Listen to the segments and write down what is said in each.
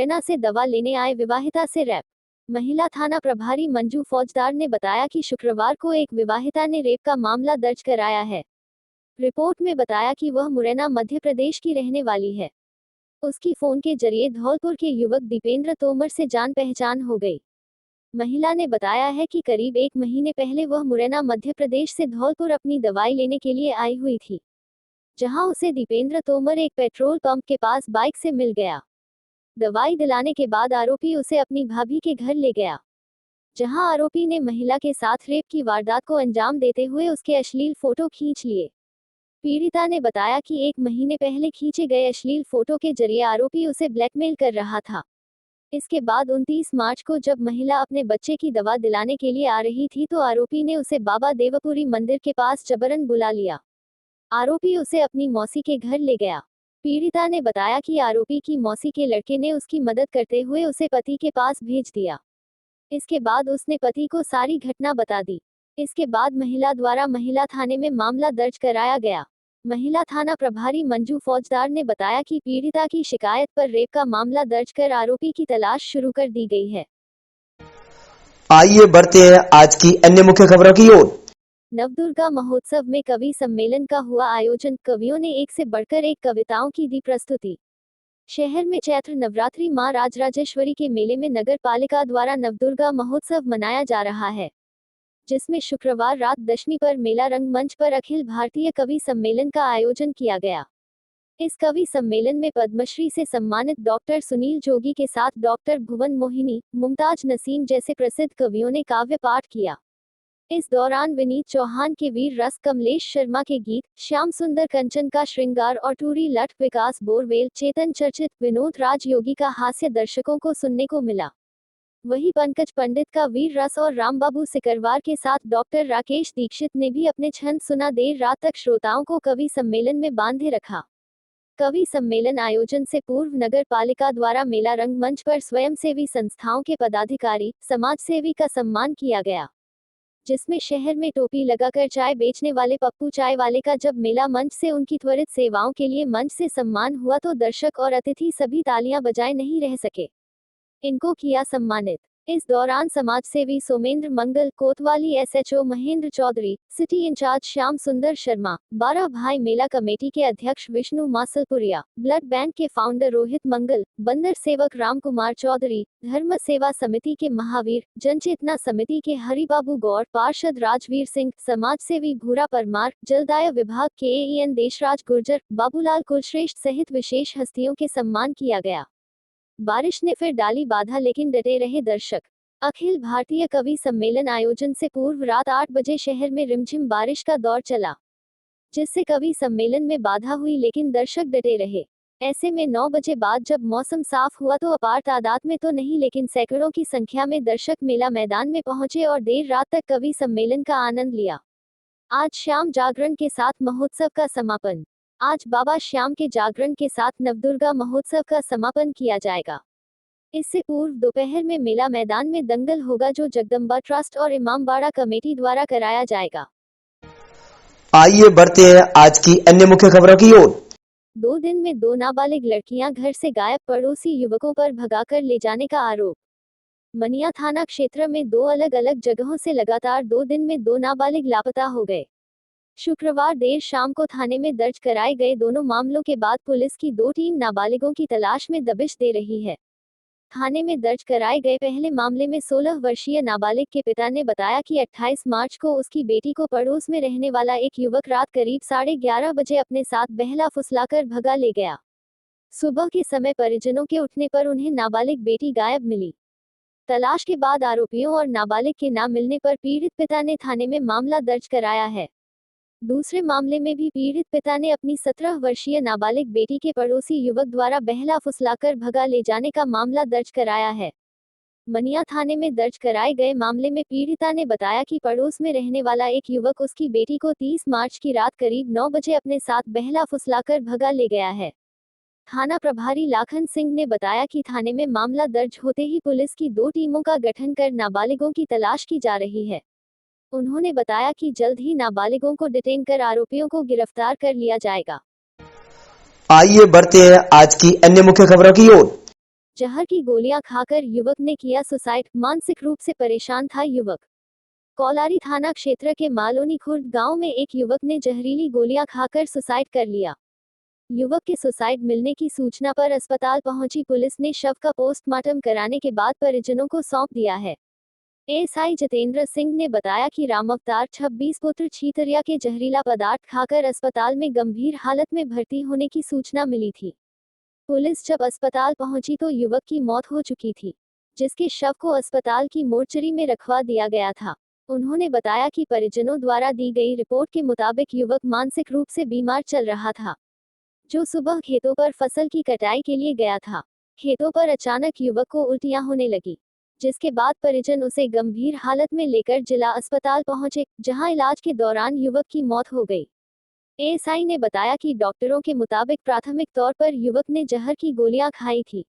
मुरैना से दवा लेने आए विवाहिता से रेप। महिला थाना प्रभारी मंजू फौजदार ने बताया कि शुक्रवार को एक विवाहिता ने रेप का मामला दर्ज कराया है। रिपोर्ट में बताया कि वह मुरैना मध्य प्रदेश की रहने वाली है। उसकी फोन के जरिए धौलपुर के युवक दीपेंद्र तोमर से जान पहचान हो गई। महिला ने बताया है कि करीब 1 महीने पहले वह मुरैना मध्य प्रदेश से धौलपुर अपनी दवाई लेने के लिए आई हुई थी, जहां उसे दीपेंद्र तोमर एक पेट्रोल पंप के पास बाइक से मिल गया। दवाई दिलाने के बाद आरोपी उसे अपनी भाभी के घर ले गया, जहां आरोपी ने महिला के साथ रेप की वारदात को अंजाम देते हुए उसके अश्लील फोटो खींच लिए। पीड़िता ने बताया कि 1 महीने पहले खींचे गए अश्लील फोटो के जरिए आरोपी उसे ब्लैकमेल कर रहा था। इसके बाद 29 मार्च को जब महिला अपने बच्चे की दवा दिलाने के लिए आ रही थी तो आरोपी ने उसे बाबा देवपुरी मंदिर के पास जबरन बुला लिया। आरोपी उसे अपनी मौसी के घर ले गया। पीड़िता ने बताया कि आरोपी की मौसी के लड़के ने उसकी मदद करते हुए उसे पति के पास भेज दिया। इसके बाद उसने पति को सारी घटना बता दी। इसके बाद महिला द्वारा महिला थाने में मामला दर्ज कराया गया। महिला थाना प्रभारी मंजू फौजदार ने बताया कि पीड़िता की शिकायत पर रेप का मामला दर्ज कर आरोपी की तलाश शुरू कर दी गई है। आइए बढ़ते हैं आज की अन्य मुख्य खबरों की ओर। नवदुर्गा महोत्सव में कवि सम्मेलन का हुआ आयोजन। कवियों ने एक से बढ़कर एक कविताओं की दी प्रस्तुति। शहर में चैत्र नवरात्रि मां राजराजेश्वरी के मेले में नगर पालिका द्वारा नवदुर्गा महोत्सव मनाया जा रहा है, जिसमें शुक्रवार रात दशमी पर मेला रंगमंच पर अखिल भारतीय कवि सम्मेलन का आयोजन किया गया। इस कवि सम्मेलन में पद्मश्री से सम्मानित डॉक्टर सुनील जोगी के साथ डॉक्टर भुवन मोहिनी, मुमताज नसीम जैसे प्रसिद्ध कवियों ने काव्य पाठ किया। इस दौरान विनीत चौहान के वीर रस, कमलेश शर्मा के गीत, श्याम सुंदर कंचन का श्रृंगार और टूरी लठ, विकास बोरवेल, चेतन चर्चित, विनोद राज योगी का हास्य दर्शकों को सुनने को मिला। वहीं पंकज पंडित का वीर रस और रामबाबू सिकरवार के साथ डॉक्टर राकेश दीक्षित ने भी अपने छंद सुना। देर रात तक श्रोताओं को कवि सम्मेलन में बांधे रखा। कवि सम्मेलन आयोजन से पूर्व नगर पालिका द्वारा मेला रंगमंच पर स्वयंसेवी संस्थाओं के पदाधिकारी, समाजसेवी का सम्मान किया गया, जिसमें शहर में टोपी लगाकर चाय बेचने वाले पप्पू चाय वाले का जब मेला मंच से उनकी त्वरित सेवाओं के लिए मंच से सम्मान हुआ तो दर्शक और अतिथि सभी तालियां बजाए नहीं रह सके। इनको किया सम्मानित। इस दौरान समाजसेवी सोमेंद्र मंगल, कोतवाली SHO Mahendra Chaudhary, city incharge Shyam Sundar Sharma, 12 भाई मेला कमेटी के अध्यक्ष विष्णु मासलपुरिया, ब्लड बैंक के फाउंडर रोहित मंगल, बंदर सेवक राम कुमार चौधरी, धर्म सेवा समिति के महावीर, जनचेतना समिति के हरिबाबू गौर, पार्षद राजवीर सिंह, समाजसेवी भूरा परमार, जलदाय विभाग के एएन देशराज गुर्जर, बाबूलाल कुलश्रेष्ठ सहित विशेष हस्तियों के सम्मान किया गया। बारिश ने फिर डाली बाधा, लेकिन डटे रहे दर्शक। अखिल भारतीय कवि सम्मेलन आयोजन से पूर्व रात 8 बजे शहर में रिमझिम बारिश का दौर चला, जिससे कवि सम्मेलन में बाधा हुई, लेकिन दर्शक डटे रहे। ऐसे में 9 बजे बाद जब मौसम साफ हुआ तो अपार तादाद में तो नहीं, लेकिन सैकड़ों की संख्या में दर्शक मेला मैदान में पहुंचे और देर रात तक कवि सम्मेलन का आनंद लिया। आज शाम जागरण के साथ महोत्सव का समापन। आज बाबा श्याम के जागरण के साथ नवदुर्गा महोत्सव का समापन किया जाएगा। इससे पूर्व दोपहर में मेला मैदान में दंगल होगा, जो जगदम्बा ट्रस्ट और इमामबाड़ा कमेटी द्वारा कराया जाएगा। आइए बढ़ते हैं आज की अन्य मुख्य खबरों की ओर। 2 दिन में 2 नाबालिग लड़कियां घर से गायब, पड़ोसी युवकों पर भगाकर ले जाने का आरोप। मनिया थाना क्षेत्र में 2 अलग अलग जगहों से लगातार 2 दिन में 2 नाबालिग लापता हो गए। शुक्रवार देर शाम को थाने में दर्ज कराए गए दोनों मामलों के बाद पुलिस की 2 टीम नाबालिगों की तलाश में दबिश दे रही है। थाने में दर्ज कराए गए पहले मामले में 16 वर्षीय नाबालिग के पिता ने बताया कि 28 मार्च को उसकी बेटी को पड़ोस में रहने वाला एक युवक रात करीब 11:30 बजे अपने साथ बहला फुसलाकर भगा ले गया। सुबह के समय परिजनों के उठने पर उन्हें नाबालिग बेटी गायब मिली। तलाश के बाद आरोपियों और नाबालिग के न मिलने पर पीड़ित पिता ने थाने में मामला दर्ज कराया है। दूसरे मामले में भी पीड़ित पिता ने अपनी 17 वर्षीय नाबालिग बेटी के पड़ोसी युवक द्वारा बहला फुसलाकर भगा ले जाने का मामला दर्ज कराया है। मनिया थाने में दर्ज कराए गए मामले में पीड़िता ने बताया कि पड़ोस में रहने वाला एक युवक उसकी बेटी को 30 मार्च की रात करीब 9 बजे अपने साथ बहला फुसलाकर भगा ले गया है। थाना प्रभारी लाखन सिंह ने बताया कि थाने में मामला दर्ज होते ही पुलिस की 2 टीमों का गठन कर नाबालिगों की तलाश की जा रही है। उन्होंने बताया कि जल्द ही नाबालिगों को डिटेन कर आरोपियों को गिरफ्तार कर लिया जाएगा। आइए बढ़ते हैं आज की अन्य मुख्य खबरों की ओर। जहर की गोलियां खाकर युवक ने किया सुसाइड, मानसिक रूप से परेशान था युवक। कौलारी थाना क्षेत्र के मालोनी खुर्द गांव में एक युवक ने जहरीली गोलियां खाकर सुसाइड कर लिया। युवक के सुसाइड मिलने की सूचना पर अस्पताल पहुंची पुलिस ने शव का पोस्टमार्टम कराने के बाद परिजनों को सौंप दिया है। एएसआई जितेंद्र सिंह ने बताया कि रामअवतार 26 पुत्र छीतरिया के जहरीला पदार्थ खाकर अस्पताल में गंभीर हालत में भर्ती होने की सूचना मिली थी। पुलिस जब अस्पताल पहुंची तो युवक की मौत हो चुकी थी, जिसके शव को अस्पताल की मोर्चरी में रखवा दिया गया था। उन्होंने बताया कि परिजनों द्वारा दी गई रिपोर्ट के मुताबिक युवक मानसिक रूप से बीमार चल रहा था, जो सुबह खेतों पर फसल की कटाई के लिए गया था। खेतों पर अचानक युवक को उल्टियां होने लगी, जिसके बाद परिजन उसे गंभीर हालत में लेकर जिला अस्पताल पहुंचे, जहां इलाज के दौरान युवक की मौत हो गई। एएसआई ने बताया कि डॉक्टरों के मुताबिक प्राथमिक तौर पर युवक ने जहर की गोलियां खाई थी,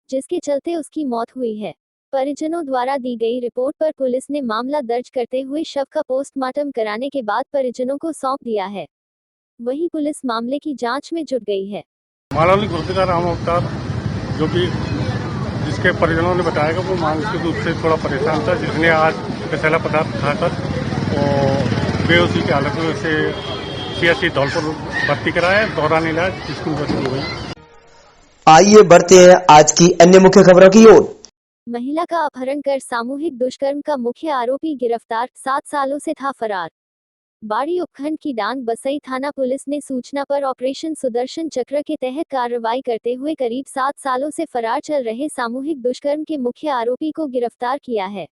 जिसके चलते उसकी मौत हुई है। परिजनों द्वारा दी गई रिपोर्ट पर पुलिस ने मामला दर्ज करते हुए शव का पोस्टमार्टम कराने के बाद परिजनों को सौंप दिया है। वहीं पुलिस मामले की जांच में जुट गई है। मालोनी खुर्द का रामअवतार, जो कि जिसके परिजनों ने बताया कि वो मानसिक रूप से थोड़ा परेशान था, जिसने आज नशीला पदार्थ खाकर और बेहोशी की हालत में उसे सीएचसी धौलपुर भर्ती कराया। दौरान इलाज जिसकी मृत्यु हो गई। आइए बढ़ते हैं आज की अन्य मुख्य खबरों की ओर। महिला का अपहरण कर सामूहिक दुष्कर्म का मुख्य आरोपी गिरफ्तार, 7 सालों से था फरार। बाड़ी उपखंड की डांग बसई थाना पुलिस ने सूचना पर ऑपरेशन सुदर्शन चक्र के तहत कार्रवाई करते हुए करीब 7 सालों से फरार चल रहे सामूहिक दुष्कर्म के मुख्य आरोपी को गिरफ्तार किया है।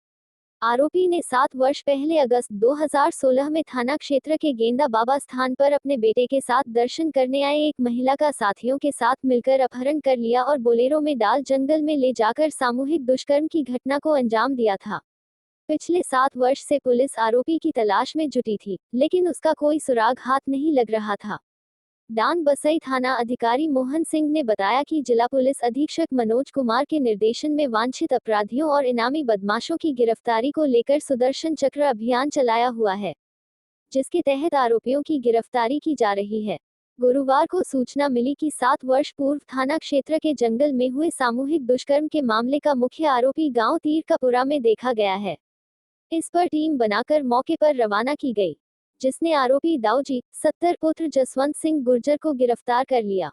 आरोपी ने 7 वर्ष पहले अगस्त 2016 में थाना क्षेत्र के गेंदा बाबा स्थान पर अपने बेटे के साथ दर्शन करने आए एक महिला का साथियों के साथ मिलकर अपहरण कर लिया और बोलेरो में डाल जंगल में ले जाकर सामूहिक दुष्कर्म की घटना को अंजाम दिया था। पिछले 7 वर्ष से पुलिस आरोपी की तलाश में जुटी थी, लेकिन उसका कोई सुराग हाथ नहीं लग रहा था। डांग बसई थाना अधिकारी मोहन सिंह ने बताया कि जिला पुलिस अधीक्षक मनोज कुमार के निर्देशन में वांछित अपराधियों और इनामी बदमाशों की गिरफ्तारी को लेकर सुदर्शन चक्र अभियान चलाया हुआ है, जिसके तहत आरोपियों की गिरफ्तारी की जा रही है। गुरुवार को सूचना मिली कि 7 वर्ष पूर्व थाना क्षेत्र के जंगल में हुए सामूहिक दुष्कर्म के मामले का मुख्य आरोपी गांव तीरकापुरा में देखा गया है। इस पर टीम बनाकर मौके पर रवाना की गई, जिसने आरोपी दाऊजी 70 पुत्र जसवंत सिंह गुर्जर को गिरफ्तार कर लिया।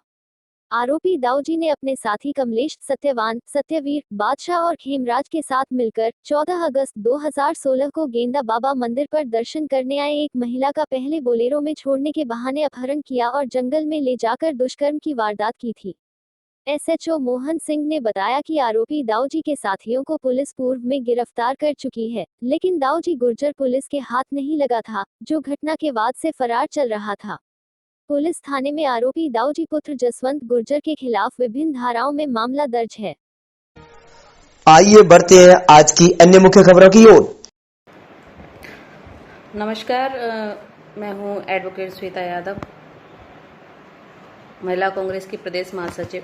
आरोपी दाऊजी ने अपने साथी कमलेश, सत्यवान, सत्यवीर, बादशाह और खेमराज के साथ मिलकर 14 अगस्त 2016 को गेंदा बाबा मंदिर पर दर्शन करने आए एक महिला का पहले बोलेरो में छोड़ने के बहाने अपहरण किया और जंगल में ले जाकर दुष्कर्म की वारदात की थी। एसएचओ मोहन सिंह ने बताया कि आरोपी दाऊजी के साथियों को पुलिस पूर्व में गिरफ्तार कर चुकी है, लेकिन दाऊजी गुर्जर पुलिस के हाथ नहीं लगा था, जो घटना के बाद से फरार चल रहा था। पुलिस थाने में आरोपी दाऊजी पुत्र जसवंत गुर्जर के खिलाफ विभिन्न धाराओं में मामला दर्ज है। आइए बढ़ते हैं आज की अन्य मुख्य खबरों की ओर। नमस्कार, मैं हूं एडवोकेट श्वेता यादव, महिला कांग्रेस की प्रदेश महासचिव।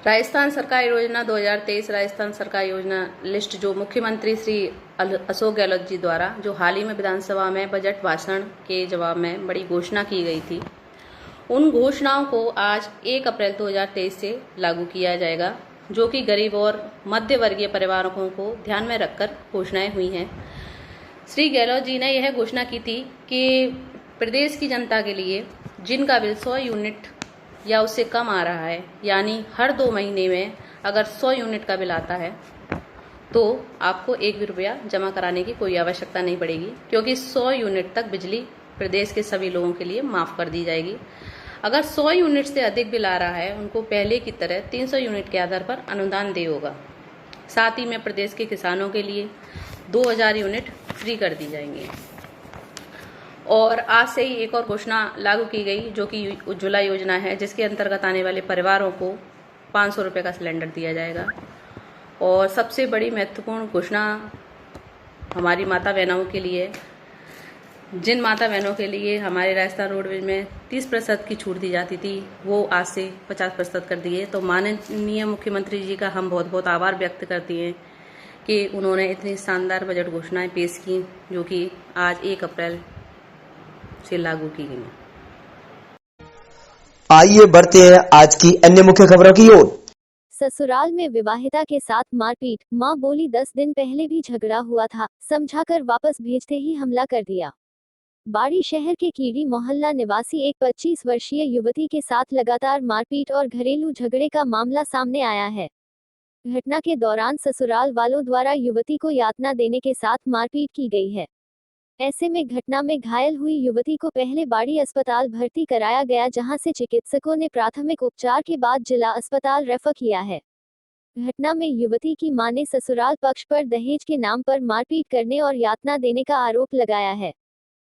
राजस्थान सरकार योजना 2023 राजस्थान सरकार योजना लिस्ट जो मुख्यमंत्री श्री अशोक गहलोत जी द्वारा जो हाल ही में विधानसभा में बजट भाषण के जवाब में बड़ी घोषणा की गई थी, उन घोषणाओं को आज 1 अप्रैल 2023 से लागू किया जाएगा, जो कि गरीब और मध्य वर्गीय परिवारों को ध्यान में रखकर घोषणाएं हुई हैं। श्री गहलोत जी ने यह घोषणा की थी कि प्रदेश की जनता के लिए जिनका बिल 100 यूनिट या उससे कम आ रहा है, यानी हर 2 महीने में अगर 100 यूनिट का बिल आता है तो आपको 1 भी रुपया जमा कराने की कोई आवश्यकता नहीं पड़ेगी, क्योंकि 100 यूनिट तक बिजली प्रदेश के सभी लोगों के लिए माफ कर दी जाएगी। अगर 100 यूनिट से अधिक बिल आ रहा है, उनको पहले की तरह 300 यूनिट के आधार पर अनुदान देय होगा। साथ ही में प्रदेश के किसानों के लिए 2000 यूनिट फ्री कर दी जाएंगी। और आज से ही एक और घोषणा लागू की गई, जो कि उज्ज्वला योजना है, जिसके अंतर्गत आने वाले परिवारों को 500 रुपये का सिलेंडर दिया जाएगा। और सबसे बड़ी महत्वपूर्ण घोषणा हमारी माता बहनों के लिए, जिन माता बहनों के लिए हमारे राजस्थान रोडवेज में 30% की छूट दी जाती थी, वो आज से 50% कर दी है। तो माननीय मुख्यमंत्री जी का हम बहुत बहुत आभार व्यक्त करते हैं कि उन्होंने इतनी शानदार बजट घोषणाएं पेश की, जो कि आज 1 अप्रैल से लागू की गई। आइए बढ़ते हैं आज की अन्य मुख्य खबरों की ओर। ससुराल में विवाहिता के साथ मारपीट, मां बोली 10 दिन पहले भी झगड़ा हुआ था, समझाकर वापस भेजते ही हमला कर दिया। बाड़ी शहर के कीड़ी मोहल्ला निवासी एक 25 वर्षीय युवती के साथ लगातार मारपीट और घरेलू झगड़े का मामला सामने आया है। घटना के दौरान ससुराल वालों द्वारा युवती को यातना देने के साथ मारपीट की गई है। ऐसे में घटना में घायल हुई युवती को पहले बाड़ी अस्पताल भर्ती कराया गया, जहां से चिकित्सकों ने प्राथमिक उपचार के बाद जिला अस्पताल रेफर किया है। घटना में युवती की मां ने ससुराल पक्ष पर दहेज के नाम पर मारपीट करने और यातना देने का आरोप लगाया है।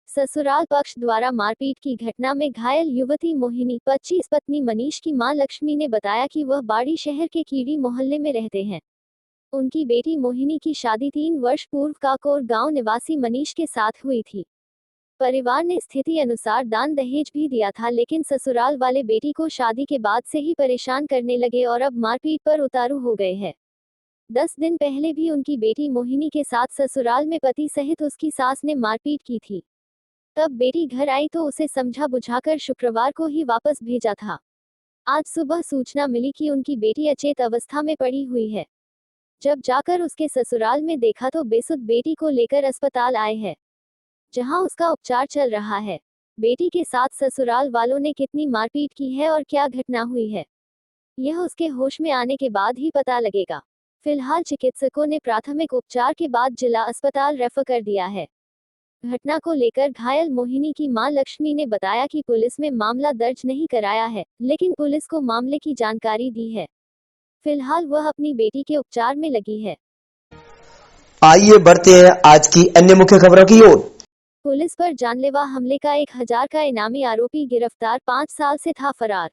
ससुराल पक्ष द्वारा मारपीट की घटना में घायल युवती मोहिनी 25 पत्नी मनीष की मां लक्ष्मी ने बताया कि वह बाड़ी शहर के कीड़ी मोहल्ले में रहते हैं। उनकी बेटी मोहिनी की शादी 3 वर्ष पूर्व काकोर गांव निवासी मनीष के साथ हुई थी। परिवार ने स्थिति अनुसार दान दहेज भी दिया था, लेकिन ससुराल वाले बेटी को शादी के बाद से ही परेशान करने लगे और अब मारपीट पर उतारू हो गए हैं। 10 दिन पहले भी उनकी बेटी मोहिनी के साथ ससुराल में पति सहित उसकी सास ने मारपीट की थी। तब बेटी घर आई तो उसे समझा बुझाकर शुक्रवार को ही वापस भेजा था। आज सुबह सूचना मिली कि उनकी बेटी अचेत अवस्था में पड़ी हुई है। जब जाकर उसके ससुराल में देखा तो बेसुध बेटी को लेकर अस्पताल आए हैं, जहां उसका उपचार चल रहा है। बेटी के साथ ससुराल वालों ने कितनी मारपीट की है और क्या घटना हुई है, यह उसके होश में आने के बाद ही पता लगेगा। फिलहाल चिकित्सकों ने प्राथमिक उपचार के बाद जिला अस्पताल रेफर कर दिया है। घटना को लेकर घायल मोहिनी की मां लक्ष्मी ने बताया कि पुलिस में मामला दर्ज नहीं कराया है, लेकिन पुलिस को मामले की जानकारी दी है। फिलहाल वह अपनी बेटी के उपचार में लगी है। आइए बढ़ते हैं आज की अन्य मुख्य खबरों की ओर। पुलिस पर जानलेवा हमले का 1000 का इनामी आरोपी गिरफ्तार, 5 साल से था फरार।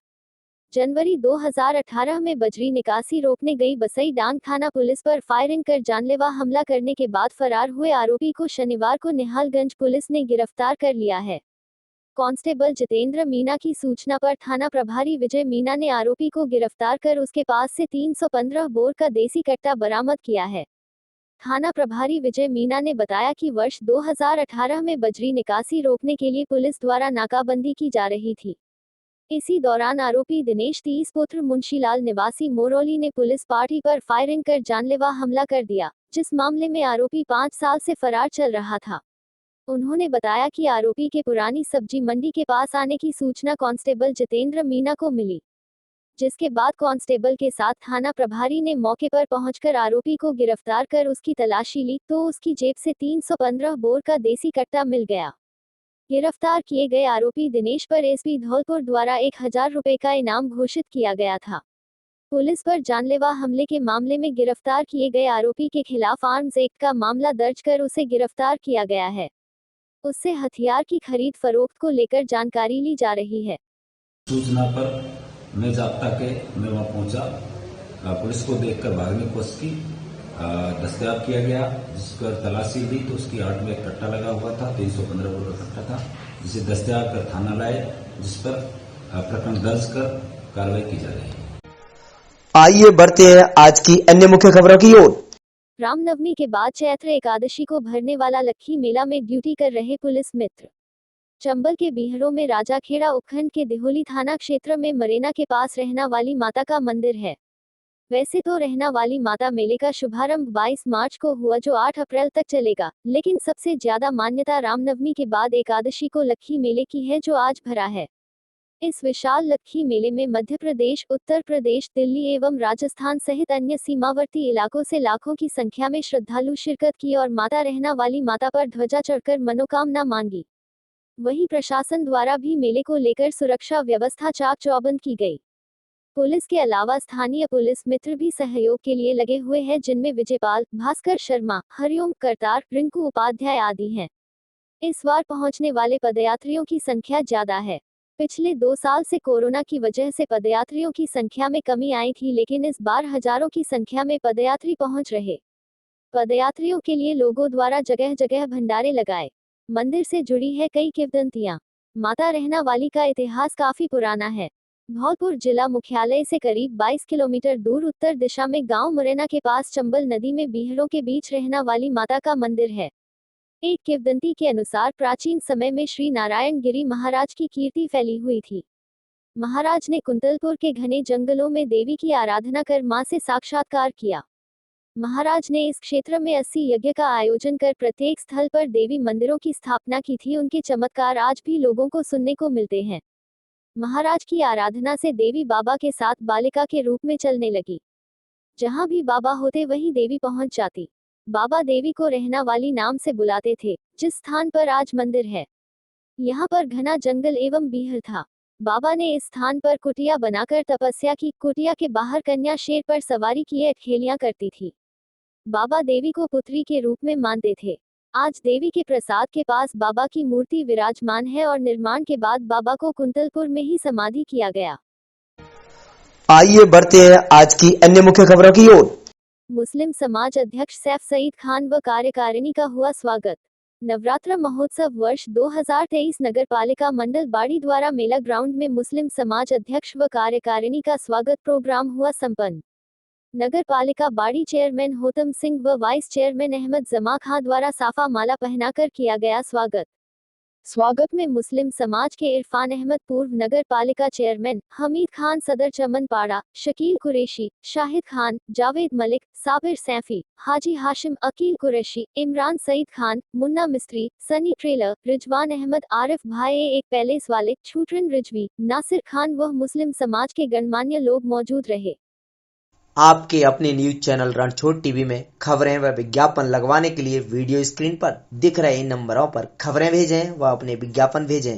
जनवरी 2018 में बजरी निकासी रोकने गई बसई डांग थाना पुलिस पर फायरिंग कर जानलेवा हमला करने के बाद फरार हुए आरोपी को शनिवार को निहालगंज पुलिस ने गिरफ्तार कर लिया है। कांस्टेबल जितेंद्र मीना की सूचना पर थाना प्रभारी विजय मीना ने आरोपी को गिरफ्तार कर उसके पास से 315 बोर का देसी कट्टा बरामद किया है। थाना प्रभारी विजय मीना ने बताया कि वर्ष 2018 में बजरी निकासी रोकने के लिए पुलिस द्वारा नाकाबंदी की जा रही थी। इसी दौरान आरोपी दिनेश 30 पुत्र मुंशीलाल निवासी मोरौली ने पुलिस पार्टी पर फायरिंग कर जानलेवा हमला कर दिया, जिस मामले में आरोपी 5 साल से फरार चल रहा था। उन्होंने बताया कि आरोपी के पुरानी सब्जी मंडी के पास आने की सूचना कांस्टेबल जितेंद्र मीना को मिली, जिसके बाद कांस्टेबल के साथ थाना प्रभारी ने मौके पर पहुंचकर आरोपी को गिरफ्तार कर उसकी तलाशी ली तो उसकी जेब से 315 बोर का देसी कट्टा मिल गया। गिरफ्तार किए गए आरोपी दिनेश पर एसपी धौलपुर द्वारा 1000 रुपए का इनाम घोषित किया गया था। पुलिस पर जानलेवा हमले के मामले में गिरफ्तार किए गए आरोपी के खिलाफ आर्म्स एक्ट का मामला दर्ज कर उसे गिरफ्तार किया गया है। उससे हथियार की खरीद फरोख्त को लेकर जानकारी ली जा रही है। सूचना पर मैं जाप्ता के मैं वहां पहुंचा, पुलिस को देखकर भागने की कोशिश की, दस्तयाब किया गया, जिस पर तलाशी ली तो उसकी आर्ट में एक कट्टा लगा हुआ था, 315 बोर का कट्टा था, जिसे दस्तयाब कर थाना लाए, जिस पर प्रकरण दर्ज कर कार्रवाई की जा रही है। आइए बढ़ते हैं आज की अन्य मुख्य खबरों की ओर। रामनवमी के बाद चैत्र एकादशी को भरने वाला लक्खी मेला में ड्यूटी कर रहे पुलिस मित्र। चंबल के बीहड़ों में राजाखेड़ा उपखंड के दिहोली थाना क्षेत्र में मरेना के पास रहना वाली माता का मंदिर है। वैसे तो रहना वाली माता मेले का शुभारंभ 22 मार्च को हुआ, जो 8 अप्रैल तक चलेगा, लेकिन सबसे ज्यादा मान्यता रामनवमी के बाद एकादशी को लक्खी मेले की है, जो आज भरा है। इस विशाल लक्खी मेले में मध्य प्रदेश, उत्तर प्रदेश, दिल्ली एवं राजस्थान सहित अन्य सीमावर्ती इलाकों से लाखों की संख्या में श्रद्धालु शिरकत की और माता रहना वाली माता पर ध्वजा चढ़कर मनोकामना मांगी। वहीं प्रशासन द्वारा भी मेले को लेकर सुरक्षा व्यवस्था चाक चौबंद की गई। पुलिस के अलावा स्थानीय पुलिस मित्र भी सहयोग के लिए लगे हुए हैं, जिनमें विजयपाल, भास्कर शर्मा, हरिओम करतार, रिंकू उपाध्याय आदि हैं। इस बार पहुंचने वाले पदयात्रियों की संख्या ज्यादा है। पिछले 2 साल से कोरोना की वजह से पदयात्रियों की संख्या में कमी आई थी, लेकिन इस बार हजारों की संख्या में पदयात्री पहुंच रहे। पदयात्रियों के लिए लोगों द्वारा जगह जगह भंडारे लगाए। मंदिर से जुड़ी है कई किंवदंतियां। माता रहना वाली का इतिहास काफी पुराना है। धौलपुर जिला मुख्यालय से करीब 22 किलोमीटर दूर उत्तर दिशा में गांव मुरैना के पास चंबल नदी में बीहड़ों के बीच रहना वाली माता का मंदिर है। एक किंवदंती के अनुसार प्राचीन समय में श्री नारायण गिरी महाराज की कीर्ति फैली हुई थी। महाराज ने कुंतलपुर के घने जंगलों में देवी की आराधना कर मां से साक्षात्कार किया। महाराज ने इस क्षेत्र में 80 यज्ञ का आयोजन कर प्रत्येक स्थल पर देवी मंदिरों की स्थापना की थी। उनके चमत्कार आज भी लोगों को सुनने को मिलते हैं। महाराज की आराधना से देवी बाबा के साथ बालिका के रूप में चलने लगी। जहां भी बाबा होते वहीं देवी पहुंच जाती। बाबा देवी को रहना वाली नाम से बुलाते थे। जिस स्थान पर आज मंदिर है, यहाँ पर घना जंगल एवं बीहर था। बाबा ने इस स्थान पर कुटिया बनाकर तपस्या की। कुटिया के बाहर कन्या शेर पर सवारी किए खेलियां करती थी। बाबा देवी को पुत्री के रूप में मानते थे। आज देवी के प्रसाद के पास बाबा की मूर्ति विराजमान है और निर्माण के बाद बाबा को कुंतलपुर में ही समाधि किया गया। आइए बढ़ते हैं आज की अन्य मुख्य खबरों की ओर। मुस्लिम समाज अध्यक्ष सैफ सईद खान व कार्यकारिणी का हुआ स्वागत। नवरात्र महोत्सव वर्ष 2023 नगर पालिका मंडल बाड़ी द्वारा मेला ग्राउंड में मुस्लिम समाज अध्यक्ष व कार्यकारिणी का स्वागत प्रोग्राम हुआ संपन्न। नगर पालिका बाड़ी चेयरमैन होतम सिंह व वाइस चेयरमैन अहमद जमा खां द्वारा साफा माला पहनाकर किया गया स्वागत। स्वागत में मुस्लिम समाज के इरफान अहमद, पूर्व नगर पालिका चेयरमैन, हमीद खान सदर चमनपाड़ा, शकील कुरैशी, शाहिद खान, जावेद मलिक, साबिर सैफी, हाजी हाशिम, अकील कुरैशी, इमरान सईद खान, मुन्ना मिस्त्री, सनी ट्रेलर, रिजवान अहमद, आरिफ भाई, एक पैलेस वाले, छूटरन रिजवी, नासिर खान व मुस्लिम समाज के गणमान्य लोग मौजूद रहे। आपके अपने न्यूज चैनल रणछोड़ टीवी में खबरें व विज्ञापन लगवाने के लिए वीडियो स्क्रीन पर दिख रहे इन नंबरों पर खबरें भेजें व अपने विज्ञापन भेजें।